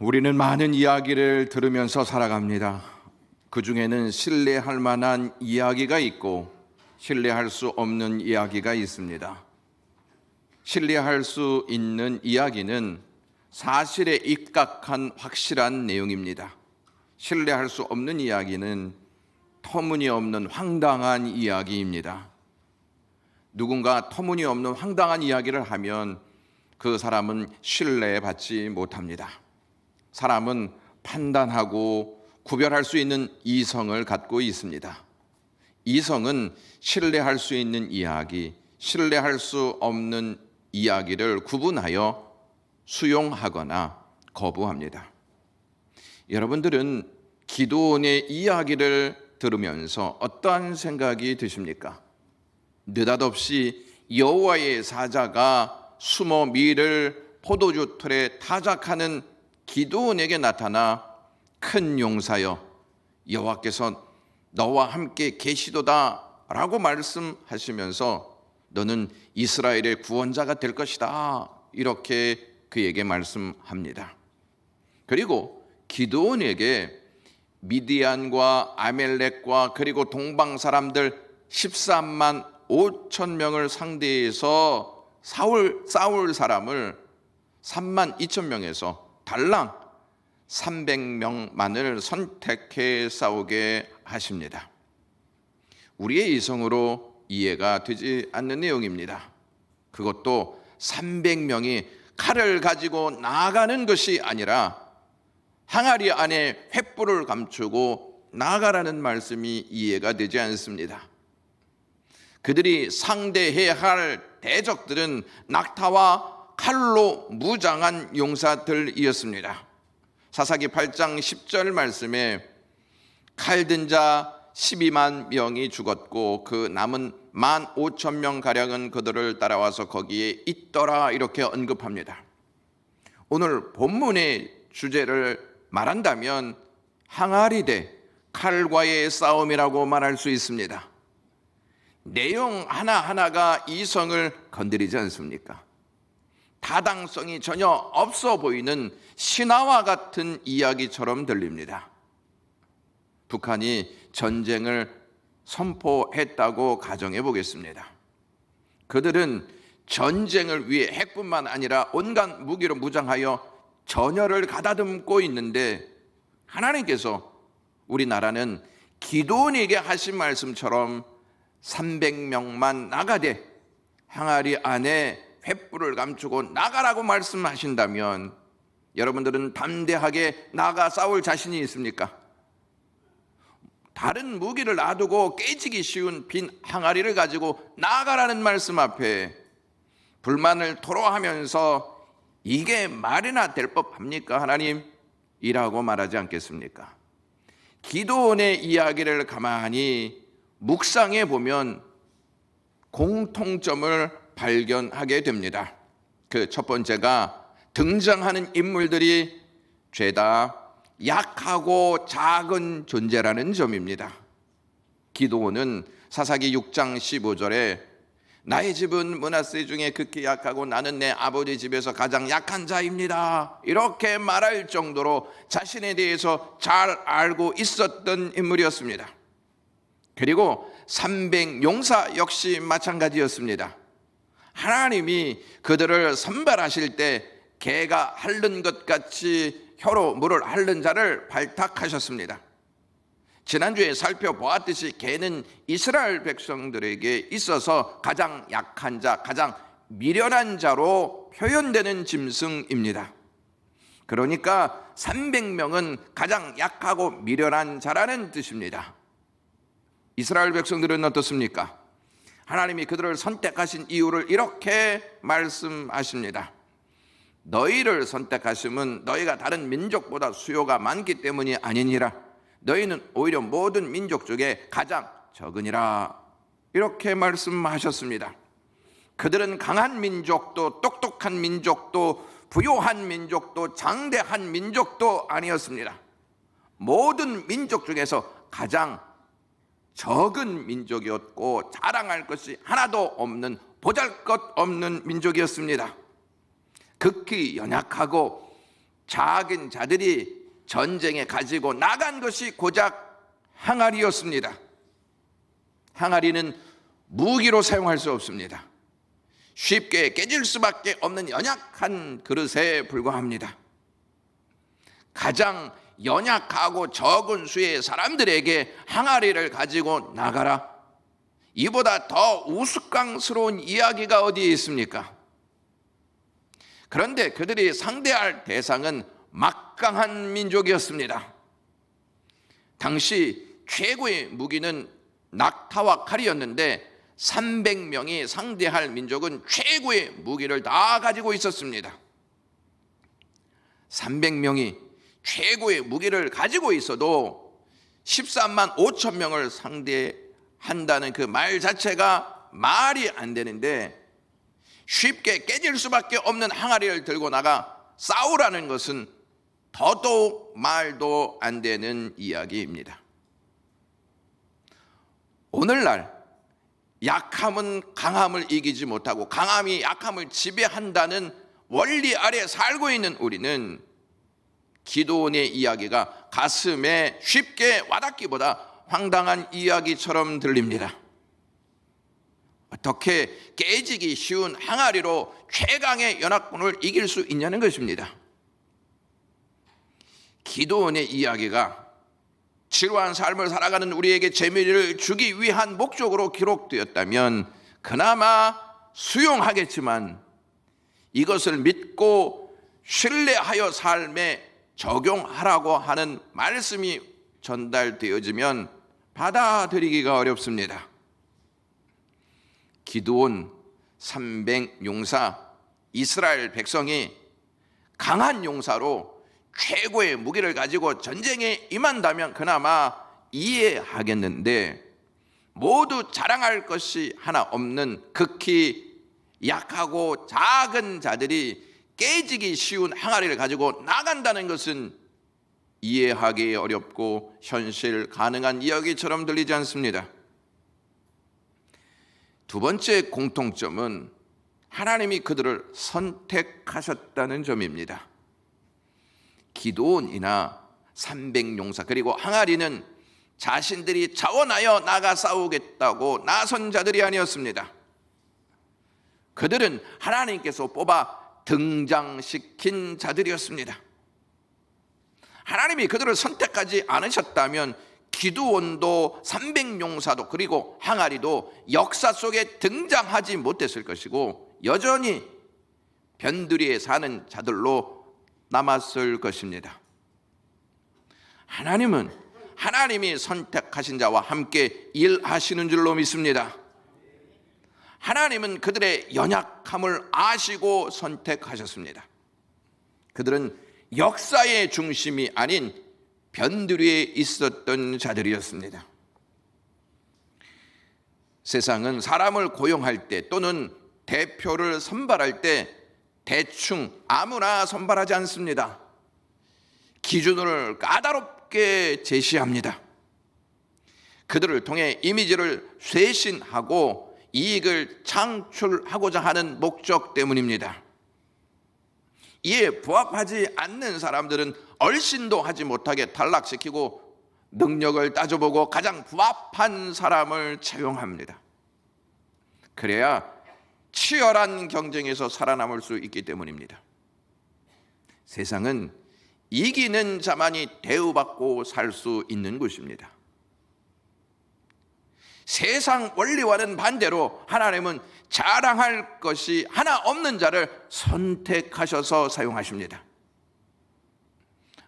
우리는 많은 이야기를 들으면서 살아갑니다. 그 중에는 신뢰할 만한 이야기가 있고 신뢰할 수 없는 이야기가 있습니다. 신뢰할 수 있는 이야기는 사실에 입각한 확실한 내용입니다. 신뢰할 수 없는 이야기는 터무니없는 황당한 이야기입니다. 누군가 터무니없는 황당한 이야기를 하면 그 사람은 신뢰받지 못합니다. 사람은 판단하고 구별할 수 있는 이성을 갖고 있습니다. 이성은 신뢰할 수 있는 이야기, 신뢰할 수 없는 이야기를 구분하여 수용하거나 거부합니다. 여러분들은 기드온의 이야기를 들으면서 어떠한 생각이 드십니까? 느닷없이 여호와의 사자가 숨어 밀을 포도주 틀에 타작하는 기드온에게 나타나 큰 용사여 여호와께서 너와 함께 계시도다 라고 말씀하시면서 너는 이스라엘의 구원자가 될 것이다 이렇게 그에게 말씀합니다. 그리고 기드온에게 미디안과 아멜렉과 그리고 동방 사람들 13만 5천 명을 상대해서 싸울 사람을 3만 2천 명에서 달랑 300명만을 선택해 싸우게 하십니다. 우리의 이성으로 이해가 되지 않는 내용입니다. 그것도 300명이 칼을 가지고 나아가는 것이 아니라 항아리 안에 횃불을 감추고 나아가라는 말씀이 이해가 되지 않습니다. 그들이 상대해야 할 대적들은 낙타와 칼로 무장한 용사들이었습니다. 사사기 8장 10절 말씀에 칼든 자 12만 명이 죽었고 그 남은 15,000명 가량은 그들을 따라와서 거기에 있더라 이렇게 언급합니다. 오늘 본문의 주제를 말한다면 항아리 대 칼과의 싸움이라고 말할 수 있습니다. 내용 하나하나가 이성을 건드리지 않습니까? 타당성이 전혀 없어 보이는 신화와 같은 이야기처럼 들립니다. 북한이 전쟁을 선포했다고 가정해 보겠습니다. 그들은 전쟁을 위해 핵뿐만 아니라 온갖 무기로 무장하여 전열을 가다듬고 있는데 하나님께서 우리나라는 기드온에게 하신 말씀처럼 300명만 나가되 항아리 안에 횃불을 감추고 나가라고 말씀하신다면 여러분들은 담대하게 나가 싸울 자신이 있습니까? 다른 무기를 놔두고 깨지기 쉬운 빈 항아리를 가지고 나가라는 말씀 앞에 불만을 토로하면서 이게 말이나 될 법합니까 하나님? 이라고 말하지 않겠습니까? 기드온의 이야기를 가만히 묵상해 보면 공통점을 발견하게 됩니다. 그 첫 번째가 등장하는 인물들이 죄다 약하고 작은 존재라는 점입니다. 기드온은 사사기 6장 15절에 나의 집은 므낫세 중에 극히 약하고 나는 내 아버지 집에서 가장 약한 자입니다 이렇게 말할 정도로 자신에 대해서 잘 알고 있었던 인물이었습니다. 그리고 300용사 역시 마찬가지였습니다. 하나님이 그들을 선발하실 때 개가 핥는 것 같이 혀로 물을 핥는 자를 발탁하셨습니다. 지난주에 살펴보았듯이 개는 이스라엘 백성들에게 있어서 가장 약한 자, 가장 미련한 자로 표현되는 짐승입니다. 그러니까 300명은 가장 약하고 미련한 자라는 뜻입니다. 이스라엘 백성들은 어떻습니까? 하나님이 그들을 선택하신 이유를 이렇게 말씀하십니다. 너희를 선택하심은 너희가 다른 민족보다 수요가 많기 때문이 아니니라. 너희는 오히려 모든 민족 중에 가장 적으니라. 이렇게 말씀하셨습니다. 그들은 강한 민족도 똑똑한 민족도 부요한 민족도 장대한 민족도 아니었습니다. 모든 민족 중에서 가장 적은 민족이었고 자랑할 것이 하나도 없는 보잘것없는 민족이었습니다. 극히 연약하고 작은 자들이 전쟁에 가지고 나간 것이 고작 항아리였습니다. 항아리는 무기로 사용할 수 없습니다. 쉽게 깨질 수밖에 없는 연약한 그릇에 불과합니다. 가장 연약하고 적은 수의 사람들에게 항아리를 가지고 나가라, 이보다 더 우스꽝스러운 이야기가 어디에 있습니까? 그런데 그들이 상대할 대상은 막강한 민족이었습니다. 당시 최고의 무기는 낙타와 칼이었는데 300명이 상대할 민족은 최고의 무기를 다 가지고 있었습니다. 300명이 최고의 무기를 가지고 있어도 13만 5천 명을 상대한다는 그 말 자체가 말이 안 되는데, 쉽게 깨질 수밖에 없는 항아리를 들고 나가 싸우라는 것은 더더욱 말도 안 되는 이야기입니다. 오늘날 약함은 강함을 이기지 못하고 강함이 약함을 지배한다는 원리 아래 살고 있는 우리는 기도원의 이야기가 가슴에 쉽게 와닿기보다 황당한 이야기처럼 들립니다. 어떻게 깨지기 쉬운 항아리로 최강의 연합군을 이길 수 있냐는 것입니다. 기도원의 이야기가 지루한 삶을 살아가는 우리에게 재미를 주기 위한 목적으로 기록되었다면 그나마 수용하겠지만, 이것을 믿고 신뢰하여 삶에 적용하라고 하는 말씀이 전달되어지면 받아들이기가 어렵습니다. 기드온 300용사 이스라엘 백성이 강한 용사로 최고의 무기를 가지고 전쟁에 임한다면 그나마 이해하겠는데, 모두 자랑할 것이 하나 없는 극히 약하고 작은 자들이 깨지기 쉬운 항아리를 가지고 나간다는 것은 이해하기 어렵고 현실 가능한 이야기처럼 들리지 않습니다. 두 번째 공통점은 하나님이 그들을 선택하셨다는 점입니다. 기드온이나 300용사 그리고 항아리는 자신들이 자원하여 나가 싸우겠다고 나선 자들이 아니었습니다. 그들은 하나님께서 뽑아 등장시킨 자들이었습니다. 하나님이 그들을 선택하지 않으셨다면 기드온도 300용사도 그리고 항아리도 역사 속에 등장하지 못했을 것이고 여전히 변두리에 사는 자들로 남았을 것입니다. 하나님은 하나님이 선택하신 자와 함께 일하시는 줄로 믿습니다. 하나님은 그들의 연약함을 아시고 선택하셨습니다. 그들은 역사의 중심이 아닌 변두리에 있었던 자들이었습니다. 세상은 사람을 고용할 때 또는 대표를 선발할 때 대충 아무나 선발하지 않습니다. 기준을 까다롭게 제시합니다. 그들을 통해 이미지를 쇄신하고 이익을 창출하고자 하는 목적 때문입니다. 이에 부합하지 않는 사람들은 얼씬도 하지 못하게 탈락시키고 능력을 따져보고 가장 부합한 사람을 채용합니다. 그래야 치열한 경쟁에서 살아남을 수 있기 때문입니다. 세상은 이기는 자만이 대우받고 살 수 있는 곳입니다. 세상 원리와는 반대로 하나님은 자랑할 것이 하나 없는 자를 선택하셔서 사용하십니다.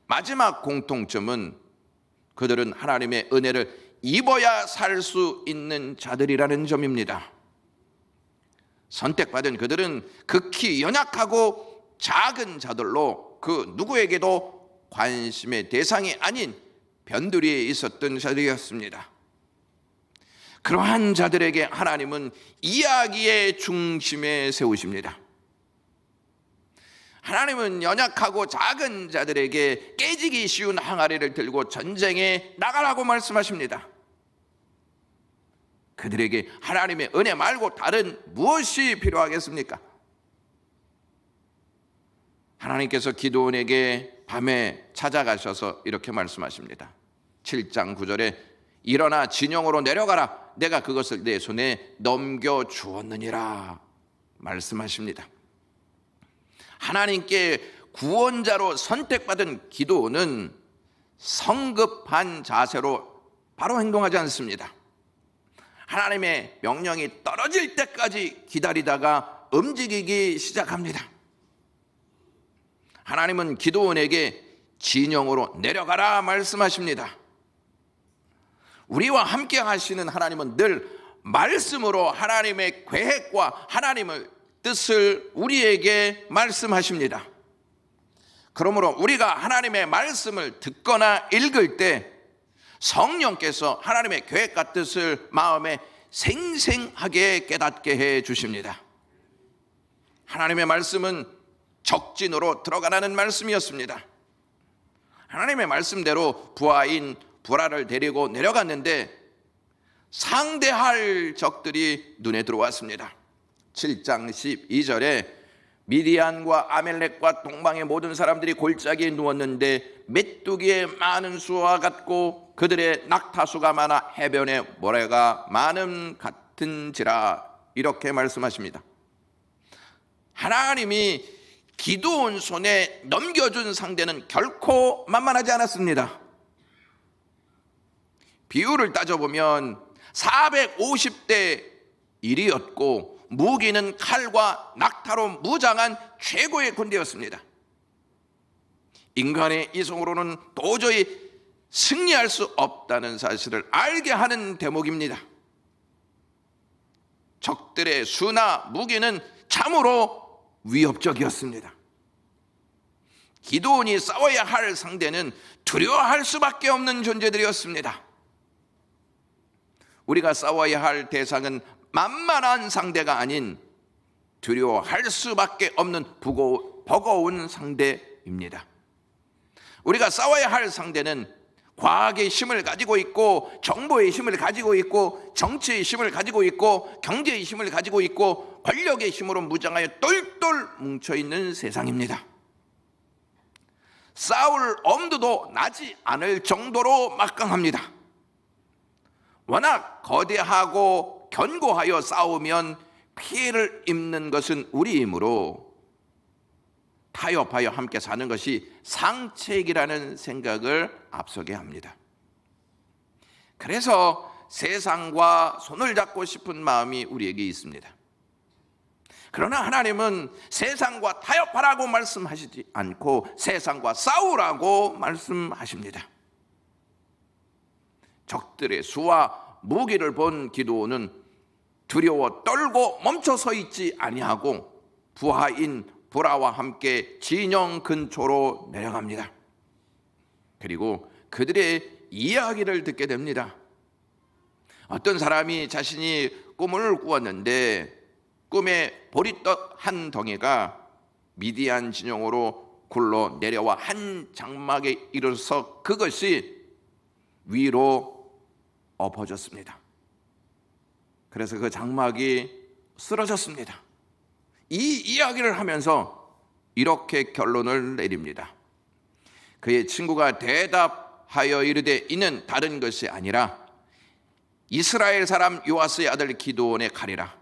마지막 공통점은 그들은 하나님의 은혜를 입어야 살 수 있는 자들이라는 점입니다. 선택받은 그들은 극히 연약하고 작은 자들로 그 누구에게도 관심의 대상이 아닌 변두리에 있었던 자들이었습니다. 그러한 자들에게 하나님은 이야기의 중심에 세우십니다. 하나님은 연약하고 작은 자들에게 깨지기 쉬운 항아리를 들고 전쟁에 나가라고 말씀하십니다. 그들에게 하나님의 은혜 말고 다른 무엇이 필요하겠습니까? 하나님께서 기드온에게 밤에 찾아가셔서 이렇게 말씀하십니다. 7장 9절에 일어나 진영으로 내려가라. 내가 그것을 내 손에 넘겨주었느니라 말씀하십니다. 하나님께 구원자로 선택받은 기드온은 성급한 자세로 바로 행동하지 않습니다. 하나님의 명령이 떨어질 때까지 기다리다가 움직이기 시작합니다. 하나님은 기드온에게 진영으로 내려가라 말씀하십니다. 우리와 함께 하시는 하나님은 늘 말씀으로 하나님의 계획과 하나님의 뜻을 우리에게 말씀하십니다. 그러므로 우리가 하나님의 말씀을 듣거나 읽을 때 성령께서 하나님의 계획과 뜻을 마음에 생생하게 깨닫게 해 주십니다. 하나님의 말씀은 적진으로 들어가라는 말씀이었습니다. 하나님의 말씀대로 부하인 보라를 데리고 내려갔는데 상대할 적들이 눈에 들어왔습니다. 7장 12절에 미디안과 아멜렉과 동방의 모든 사람들이 골짜기에 누웠는데 메뚜기의 많은 수와 같고 그들의 낙타수가 많아 해변의 모래가 많음 같은지라 이렇게 말씀하십니다. 하나님이 기드온 손에 넘겨준 상대는 결코 만만하지 않았습니다. 비율을 따져보면 450대 1이었고 무기는 칼과 낙타로 무장한 최고의 군대였습니다. 인간의 이성으로는 도저히 승리할 수 없다는 사실을 알게 하는 대목입니다. 적들의 수나 무기는 참으로 위협적이었습니다. 기드온이 싸워야 할 상대는 두려워할 수밖에 없는 존재들이었습니다. 우리가 싸워야 할 대상은 만만한 상대가 아닌 두려워할 수밖에 없는 버거운 상대입니다. 우리가 싸워야 할 상대는 과학의 힘을 가지고 있고 정보의 힘을 가지고 있고 정치의 힘을 가지고 있고 경제의 힘을 가지고 있고 권력의 힘으로 무장하여 똘똘 뭉쳐있는 세상입니다. 싸울 엄두도 나지 않을 정도로 막강합니다. 워낙 거대하고 견고하여 싸우면 피해를 입는 것은 우리이므로 타협하여 함께 사는 것이 상책이라는 생각을 앞서게 합니다. 그래서 세상과 손을 잡고 싶은 마음이 우리에게 있습니다. 그러나 하나님은 세상과 타협하라고 말씀하시지 않고 세상과 싸우라고 말씀하십니다. 적들의 수와 무기를 본 기드온은 두려워 떨고 멈춰 서 있지 아니하고 부하인 보라와 함께 진영 근처로 내려갑니다. 그리고 그들의 이야기를 듣게 됩니다. 어떤 사람이 자신이 꿈을 꾸었는데 꿈에 보리떡 한 덩이가 미디안 진영으로 굴러 내려와 한 장막에 이르러서 그것이 위로 엎어졌습니다. 그래서 그 장막이 쓰러졌습니다. 이 이야기를 하면서 이렇게 결론을 내립니다. 그의 친구가 대답하여 이르되 이는 다른 것이 아니라 이스라엘 사람 요아스의 아들 기드온의 칼이라.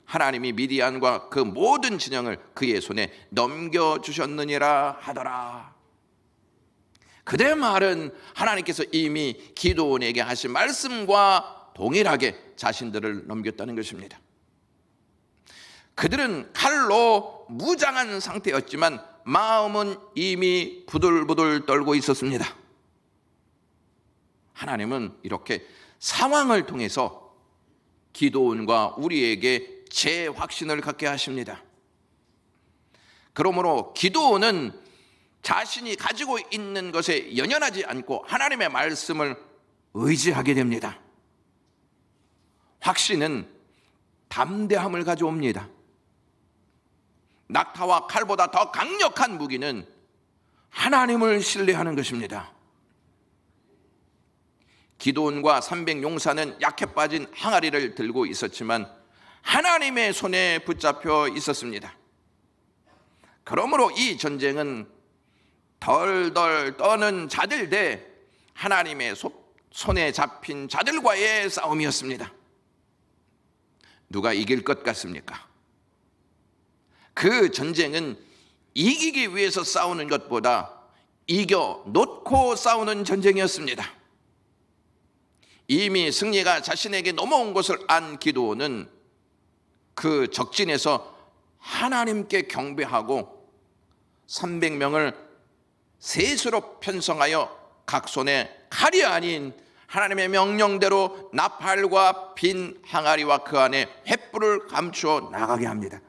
하나님이 미디안과 그 모든 진영을 그의 손에 넘겨주셨느니라 하더라. 그들의 말은 하나님께서 이미 기드온에게 하신 말씀과 동일하게 자신들을 넘겼다는 것입니다. 그들은 칼로 무장한 상태였지만 마음은 이미 부들부들 떨고 있었습니다. 하나님은 이렇게 상황을 통해서 기드온과 우리에게 재확신을 갖게 하십니다. 그러므로 기드온은 자신이 가지고 있는 것에 연연하지 않고 하나님의 말씀을 의지하게 됩니다. 확신은 담대함을 가져옵니다. 낙타와 칼보다 더 강력한 무기는 하나님을 신뢰하는 것입니다. 기드온과 300용사는 약해 빠진 항아리를 들고 있었지만 하나님의 손에 붙잡혀 있었습니다. 그러므로 이 전쟁은 덜덜 떠는 자들 대 하나님의 손에 잡힌 자들과의 싸움이었습니다. 누가 이길 것 같습니까? 그 전쟁은 이기기 위해서 싸우는 것보다 이겨 놓고 싸우는 전쟁이었습니다. 이미 승리가 자신에게 넘어온 것을 안 기드온은 그 적진에서 하나님께 경배하고 300명을 셋으로 편성하여 각 손에 칼이 아닌 하나님의 명령대로 나팔과 빈 항아리와 그 안에 횃불을 감추어 나가게 합니다.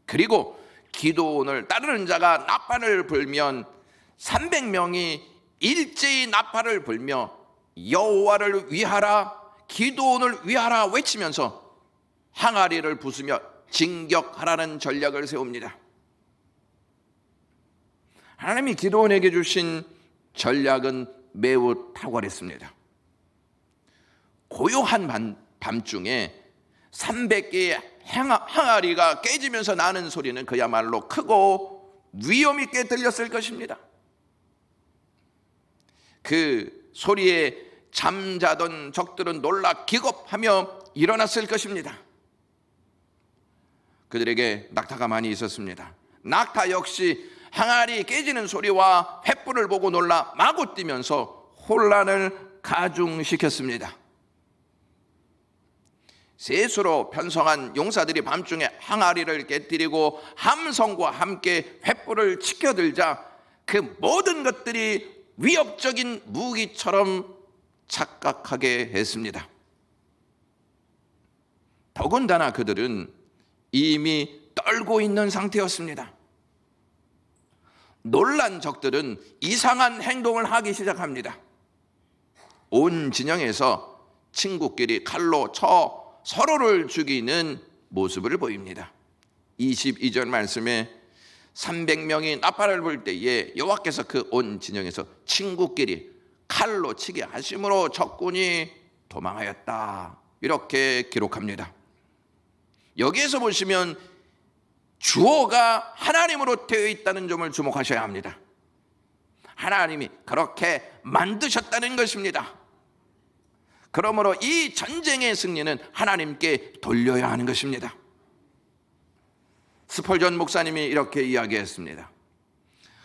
그리고 기드온을 따르는 자가 나팔을 불면 300명이 일제히 나팔을 불며 여호와를 위하라, 기드온을 위하라 외치면서 항아리를 부수며 진격하라는 전략을 세웁니다. 하나님이 기드온에게 주신 전략은 매우 탁월했습니다. 고요한 밤중에 300개의 항아리가 깨지면서 나는 소리는 그야말로 크고 위험 있게 들렸을 것입니다. 그 소리에 잠자던 적들은 놀라 기겁하며 일어났을 것입니다. 그들에게 낙타가 많이 있었습니다. 낙타 역시 항아리 깨지는 소리와 횃불을 보고 놀라 마구 뛰면서 혼란을 가중시켰습니다. 셋으로 편성한 용사들이 밤중에 항아리를 깨뜨리고 함성과 함께 횃불을 치켜들자 그 모든 것들이 위협적인 무기처럼 착각하게 했습니다. 더군다나 그들은 이미 떨고 있는 상태였습니다. 놀란 적들은 이상한 행동을 하기 시작합니다. 온 진영에서 친구끼리 칼로 쳐 서로를 죽이는 모습을 보입니다. 22절 말씀에 300명이 나팔을 불 때에 여호와께서 그 온 진영에서 친구끼리 칼로 치게 하심으로 적군이 도망하였다, 이렇게 기록합니다. 여기에서 보시면 주어가 하나님으로 되어 있다는 점을 주목하셔야 합니다. 하나님이 그렇게 만드셨다는 것입니다. 그러므로 이 전쟁의 승리는 하나님께 돌려야 하는 것입니다. 스펄전 목사님이 이렇게 이야기했습니다.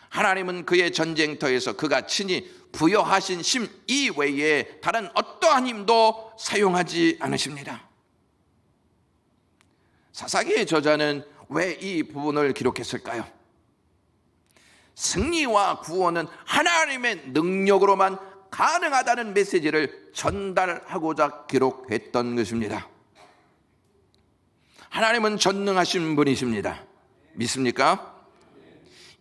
하나님은 그의 전쟁터에서 그가 친히 부여하신 힘 이외에 다른 어떠한 힘도 사용하지 않으십니다. 사사기의 저자는 왜 이 부분을 기록했을까요? 승리와 구원은 하나님의 능력으로만 가능하다는 메시지를 전달하고자 기록했던 것입니다. 하나님은 전능하신 분이십니다. 믿습니까?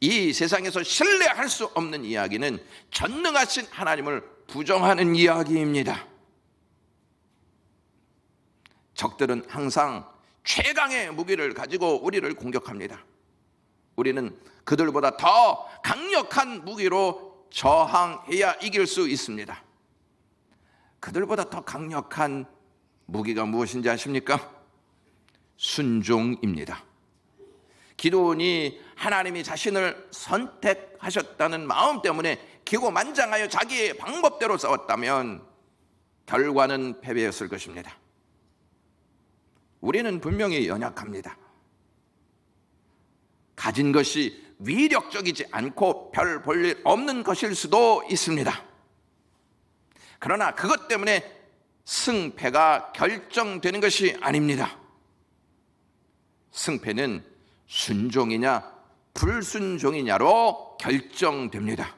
이 세상에서 신뢰할 수 없는 이야기는 전능하신 하나님을 부정하는 이야기입니다. 적들은 항상 최강의 무기를 가지고 우리를 공격합니다. 우리는 그들보다 더 강력한 무기로 저항해야 이길 수 있습니다. 그들보다 더 강력한 무기가 무엇인지 아십니까? 순종입니다. 기드온이 하나님이 자신을 선택하셨다는 마음 때문에 기고만장하여 자기의 방법대로 싸웠다면 결과는 패배였을 것입니다. 우리는 분명히 연약합니다. 가진 것이 위력적이지 않고 별 볼일 없는 것일 수도 있습니다. 그러나 그것 때문에 승패가 결정되는 것이 아닙니다. 승패는 순종이냐 불순종이냐로 결정됩니다.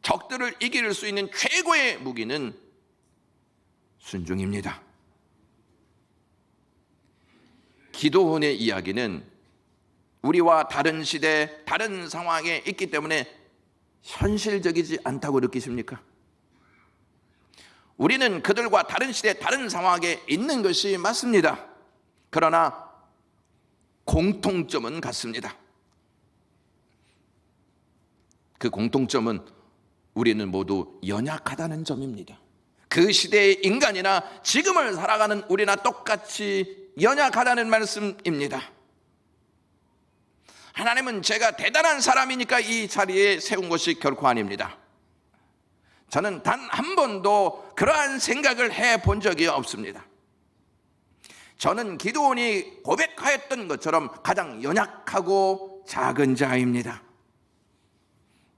적들을 이길 수 있는 최고의 무기는 순종입니다. 기드온의 이야기는 우리와 다른 시대, 다른 상황에 있기 때문에 현실적이지 않다고 느끼십니까? 우리는 그들과 다른 시대, 다른 상황에 있는 것이 맞습니다. 그러나 공통점은 같습니다. 그 공통점은 우리는 모두 연약하다는 점입니다. 그 시대의 인간이나 지금을 살아가는 우리나 똑같이 연약하다는 말씀입니다. 하나님은 제가 대단한 사람이니까 이 자리에 세운 것이 결코 아닙니다. 저는 단 한 번도 그러한 생각을 해본 적이 없습니다. 저는 기드온이 고백하였던 것처럼 가장 연약하고 작은 자입니다.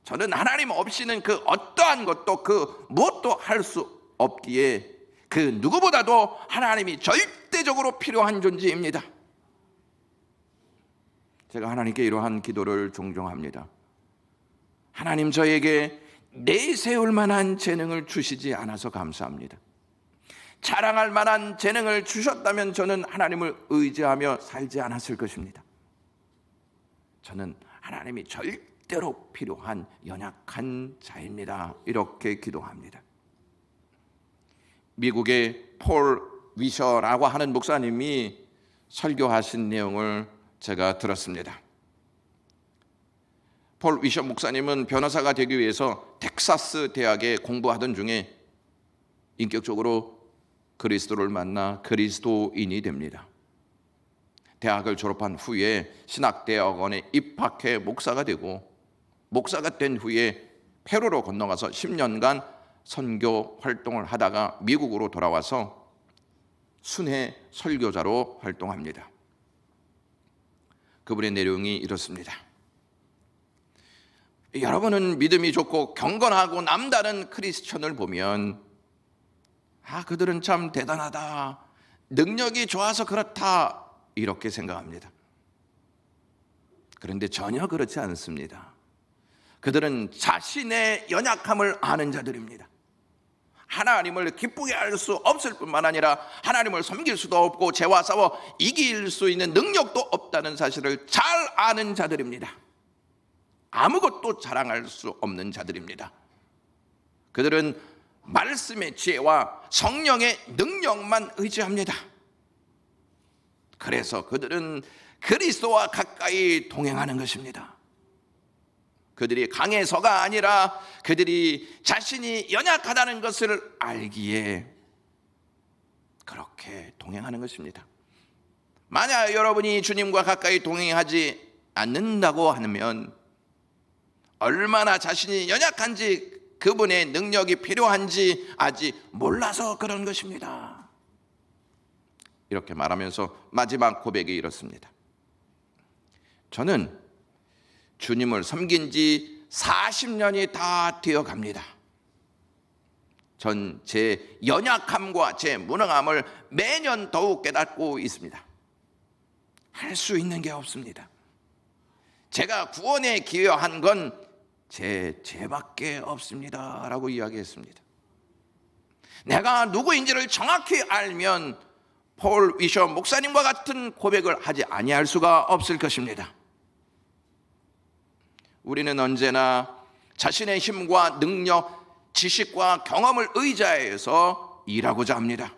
저는 하나님 없이는 그 어떠한 것도 그 무엇도 할 수 없기에 그 누구보다도 하나님이 절대적으로 필요한 존재입니다. 제가 하나님께 이러한 기도를 종종 합니다. 하나님, 저에게 내세울 만한 재능을 주시지 않아서 감사합니다. 자랑할 만한 재능을 주셨다면 저는 하나님을 의지하며 살지 않았을 것입니다. 저는 하나님이 절대로 필요한 연약한 자입니다. 이렇게 기도합니다. 미국의 폴 위셔라고 하는 목사님이 설교하신 내용을 제가 들었습니다. 폴 위셔 목사님은 변호사가 되기 위해서 텍사스 대학에 공부하던 중에 인격적으로 그리스도를 만나 그리스도인이 됩니다. 대학을 졸업한 후에 신학대학원에 입학해 목사가 되고, 목사가 된 후에 페루로 건너가서 10년간 선교 활동을 하다가 미국으로 돌아와서 순회 설교자로 활동합니다. 그분의 내용이 이렇습니다. 여러분은 믿음이 좋고 경건하고 남다른 크리스천을 보면 그들은 참 대단하다, 능력이 좋아서 그렇다, 이렇게 생각합니다. 그런데 전혀 그렇지 않습니다. 그들은 자신의 연약함을 아는 자들입니다. 하나님을 기쁘게 할 수 없을 뿐만 아니라 하나님을 섬길 수도 없고 죄와 싸워 이길 수 있는 능력도 없다는 사실을 잘 아는 자들입니다. 아무것도 자랑할 수 없는 자들입니다. 그들은 말씀의 지혜와 성령의 능력만 의지합니다. 그래서 그들은 그리스도와 가까이 동행하는 것입니다. 그들이 강해서가 아니라 그들이 자신이 연약하다는 것을 알기에 그렇게 동행하는 것입니다. 만약 여러분이 주님과 가까이 동행하지 않는다고 하면 얼마나 자신이 연약한지, 그분의 능력이 필요한지 아직 몰라서 그런 것입니다. 이렇게 말하면서 마지막 고백이 이렇습니다. 저는 주님을 섬긴 지 40년이 다 되어 갑니다. 전 제 연약함과 제 무능함을 매년 더욱 깨닫고 있습니다. 할 수 있는 게 없습니다. 제가 구원에 기여한 건 제 죄밖에 없습니다 라고 이야기했습니다. 내가 누구인지를 정확히 알면 폴 위셔 목사님과 같은 고백을 하지 아니할 수가 없을 것입니다. 우리는 언제나 자신의 힘과 능력, 지식과 경험을 의지해서 일하고자 합니다.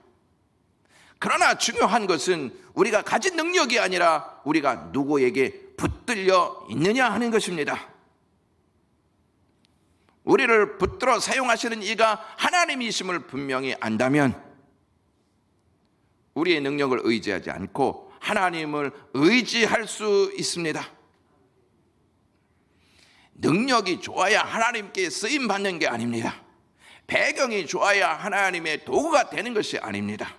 그러나 중요한 것은 우리가 가진 능력이 아니라 우리가 누구에게 붙들려 있느냐 하는 것입니다. 우리를 붙들어 사용하시는 이가 하나님이심을 분명히 안다면 우리의 능력을 의지하지 않고 하나님을 의지할 수 있습니다. 능력이 좋아야 하나님께 쓰임받는 게 아닙니다. 배경이 좋아야 하나님의 도구가 되는 것이 아닙니다.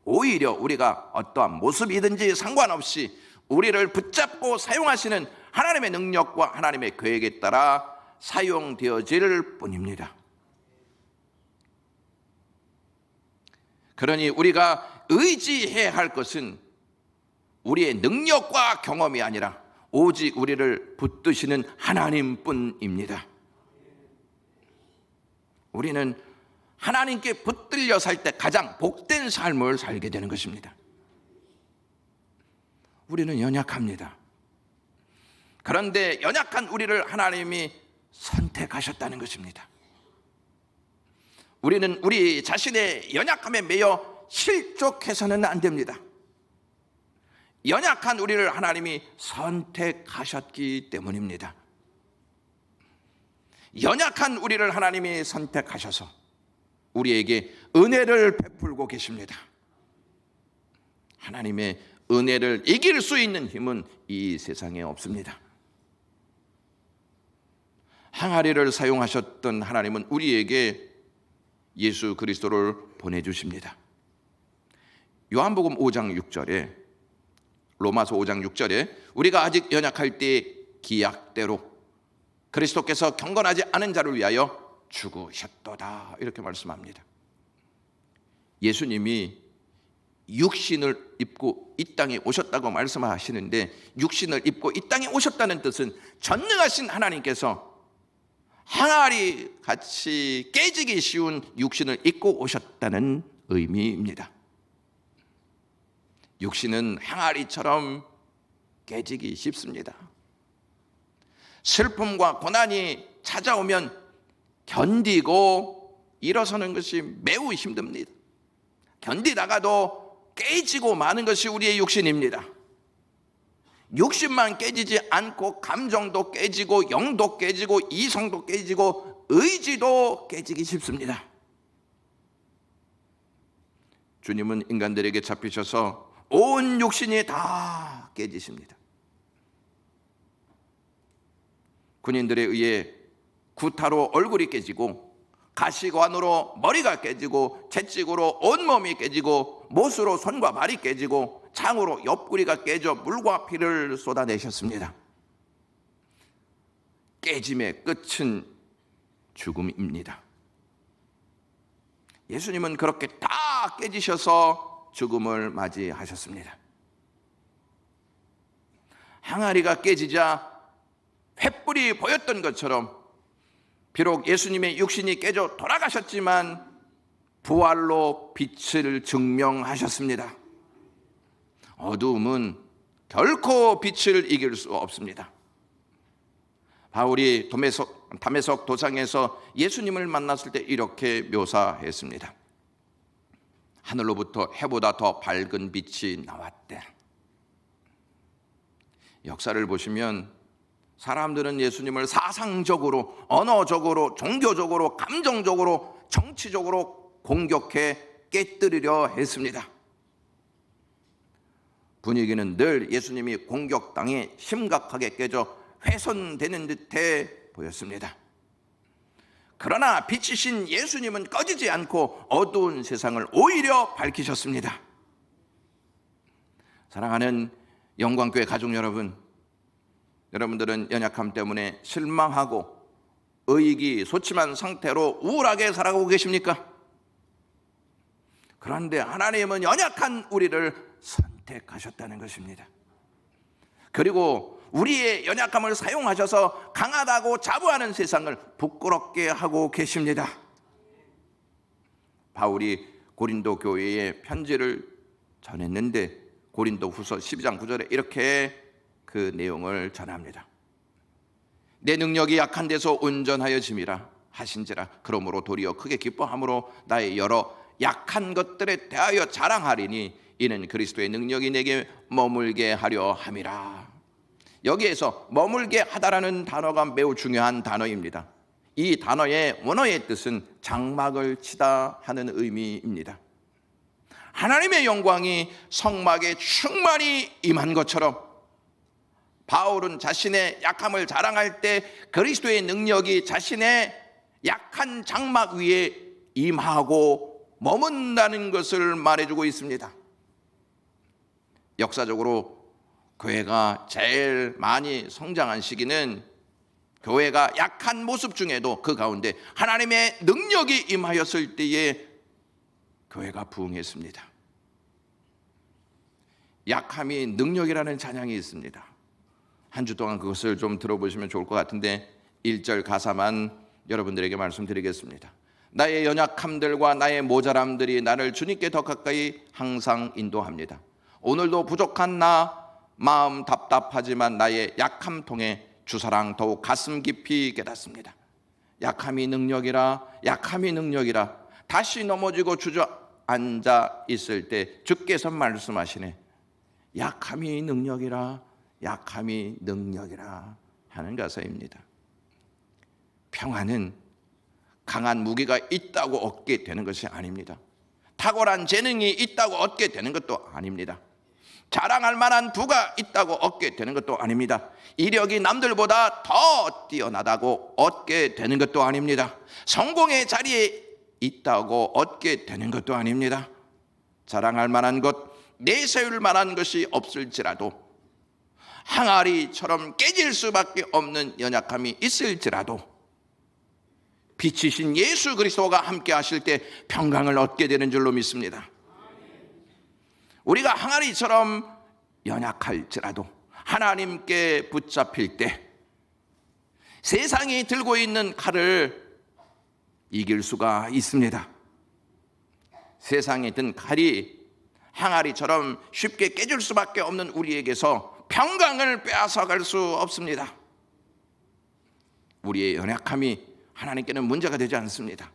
오히려 우리가 어떠한 모습이든지 상관없이 우리를 붙잡고 사용하시는 하나님의 능력과 하나님의 계획에 따라 사용되어질 뿐입니다. 그러니 우리가 의지해야 할 것은 우리의 능력과 경험이 아니라 오직 우리를 붙드시는 하나님뿐입니다. 우리는 하나님께 붙들려 살 때 가장 복된 삶을 살게 되는 것입니다. 우리는 연약합니다. 그런데 연약한 우리를 하나님이 선택하셨다는 것입니다. 우리는 우리 자신의 연약함에 매여 실족해서는 안 됩니다. 연약한 우리를 하나님이 선택하셨기 때문입니다. 연약한 우리를 하나님이 선택하셔서 우리에게 은혜를 베풀고 계십니다. 하나님의 은혜를 이길 수 있는 힘은 이 세상에 없습니다. 항아리를 사용하셨던 하나님은 우리에게 예수 그리스도를 보내주십니다. 요한복음 5장 6절에, 로마서 5장 6절에 우리가 아직 연약할 때 기약대로 그리스도께서 경건하지 않은 자를 위하여 죽으셨도다, 이렇게 말씀합니다. 예수님이 육신을 입고 이 땅에 오셨다고 말씀하시는데, 육신을 입고 이 땅에 오셨다는 뜻은 전능하신 하나님께서 항아리 같이 깨지기 쉬운 육신을 입고 오셨다는 의미입니다. 육신은 항아리처럼 깨지기 쉽습니다. 슬픔과 고난이 찾아오면 견디고 일어서는 것이 매우 힘듭니다. 견디다가도 깨지고 마는 것이 우리의 육신입니다. 육신만 깨지지 않고 감정도 깨지고 영도 깨지고 이성도 깨지고 의지도 깨지기 쉽습니다. 주님은 인간들에게 잡히셔서 온 육신이 다 깨지십니다. 군인들에 의해 구타로 얼굴이 깨지고, 가시관으로 머리가 깨지고, 채찍으로 온몸이 깨지고, 못으로 손과 발이 깨지고, 창으로 옆구리가 깨져 물과 피를 쏟아내셨습니다. 깨짐의 끝은 죽음입니다. 예수님은 그렇게 다 깨지셔서 죽음을 맞이하셨습니다. 항아리가 깨지자 횃불이 보였던 것처럼 비록 예수님의 육신이 깨져 돌아가셨지만 부활로 빛을 증명하셨습니다. 어두움은 결코 빛을 이길 수 없습니다. 바울이 다메섹 도상에서 예수님을 만났을 때 이렇게 묘사했습니다. 하늘로부터 해보다 더 밝은 빛이 나왔대. 역사를 보시면 사람들은 예수님을 사상적으로, 언어적으로, 종교적으로, 감정적으로, 정치적으로 공격해 깨뜨리려 했습니다. 분위기는 늘 예수님이 공격당해 심각하게 깨져 훼손되는 듯해 보였습니다. 그러나 빛이신 예수님은 꺼지지 않고 어두운 세상을 오히려 밝히셨습니다. 사랑하는 영광교회 가족 여러분, 여러분들은 연약함 때문에 실망하고 의기소침한 상태로 우울하게 살아가고 계십니까? 그런데 하나님은 연약한 우리를 선택하셨다는 것입니다. 그리고 우리의 연약함을 사용하셔서 강하다고 자부하는 세상을 부끄럽게 하고 계십니다. 바울이 고린도 교회에 편지를 전했는데 고린도 후서 12장 9절에 이렇게 그 내용을 전합니다. 내 능력이 약한 데서 온전하여 짐이라 하신지라. 그러므로 도리어 크게 기뻐함으로 나의 여러 약한 것들에 대하여 자랑하리니 이는 그리스도의 능력이 내게 머물게 하려 함이라. 여기에서 머물게 하다라는 단어가 매우 중요한 단어입니다. 이 단어의 원어의 뜻은 장막을 치다 하는 의미입니다. 하나님의 영광이 성막에 충만히 임한 것처럼 바울은 자신의 약함을 자랑할 때 그리스도의 능력이 자신의 약한 장막 위에 임하고 머문다는 것을 말해주고 있습니다. 역사적으로 교회가 제일 많이 성장한 시기는 교회가 약한 모습 중에도 그 가운데 하나님의 능력이 임하였을 때에 교회가 부흥했습니다. 약함이 능력이라는 찬양이 있습니다. 한 주 동안 그것을 좀 들어보시면 좋을 것 같은데 1절 가사만 여러분들에게 말씀드리겠습니다. 나의 연약함들과 나의 모자람들이 나를 주님께 더 가까이 항상 인도합니다. 오늘도 부족한 나 마음 답답하지만 나의 약함 통해 주사랑 더욱 가슴 깊이 깨닫습니다. 약함이 능력이라, 약함이 능력이라. 다시 넘어지고 주저앉아 있을 때 주께서 말씀하시네. 약함이 능력이라, 약함이 능력이라 하는 가사입니다. 평안은 강한 무기가 있다고 얻게 되는 것이 아닙니다. 탁월한 재능이 있다고 얻게 되는 것도 아닙니다. 자랑할 만한 부가 있다고 얻게 되는 것도 아닙니다. 이력이 남들보다 더 뛰어나다고 얻게 되는 것도 아닙니다. 성공의 자리에 있다고 얻게 되는 것도 아닙니다. 자랑할 만한 것, 내세울 만한 것이 없을지라도, 항아리처럼 깨질 수밖에 없는 연약함이 있을지라도 빛이신 예수 그리스도가 함께 하실 때 평강을 얻게 되는 줄로 믿습니다. 우리가 항아리처럼 연약할지라도 하나님께 붙잡힐 때 세상이 들고 있는 칼을 이길 수가 있습니다. 세상에 든 칼이 항아리처럼 쉽게 깨질 수밖에 없는 우리에게서 평강을 빼앗아갈 수 없습니다. 우리의 연약함이 하나님께는 문제가 되지 않습니다.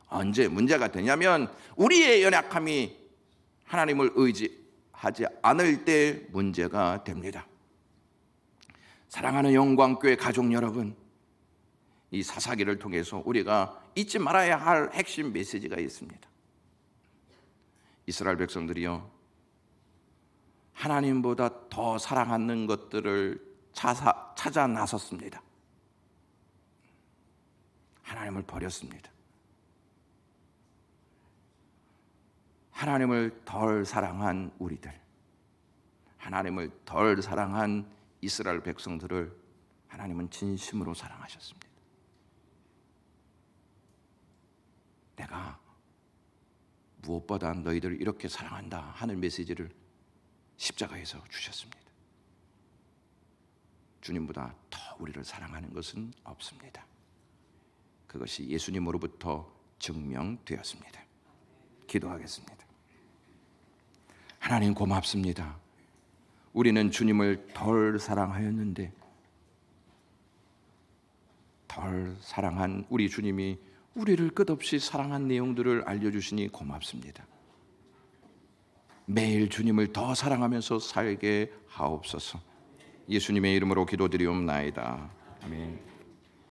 언제 문제가 되냐면 우리의 연약함이 하나님을 의지하지 않을 때 문제가 됩니다. 사랑하는 영광교회 가족 여러분, 이 사사기를 통해서 우리가 잊지 말아야 할 핵심 메시지가 있습니다. 이스라엘 백성들이요, 하나님보다 더 사랑하는 것들을 찾아 나섰습니다. 하나님을 버렸습니다. 하나님을 덜 사랑한 우리들, 하나님을 덜 사랑한 이스라엘 백성들을 하나님은 진심으로 사랑하셨습니다. 내가 무엇보다 너희들을 이렇게 사랑한다 하는 메시지를 십자가에서 주셨습니다. 주님보다 더 우리를 사랑하는 것은 없습니다. 그것이 예수님으로부터 증명되었습니다. 기도하겠습니다. 하나님 고맙습니다. 우리는 주님을 덜 사랑하였는데 덜 사랑한 우리 주님이 우리를 끝없이 사랑한 내용들을 알려주시니 고맙습니다. 매일 주님을 더 사랑하면서 살게 하옵소서. 예수님의 이름으로 기도드리옵나이다. 아멘.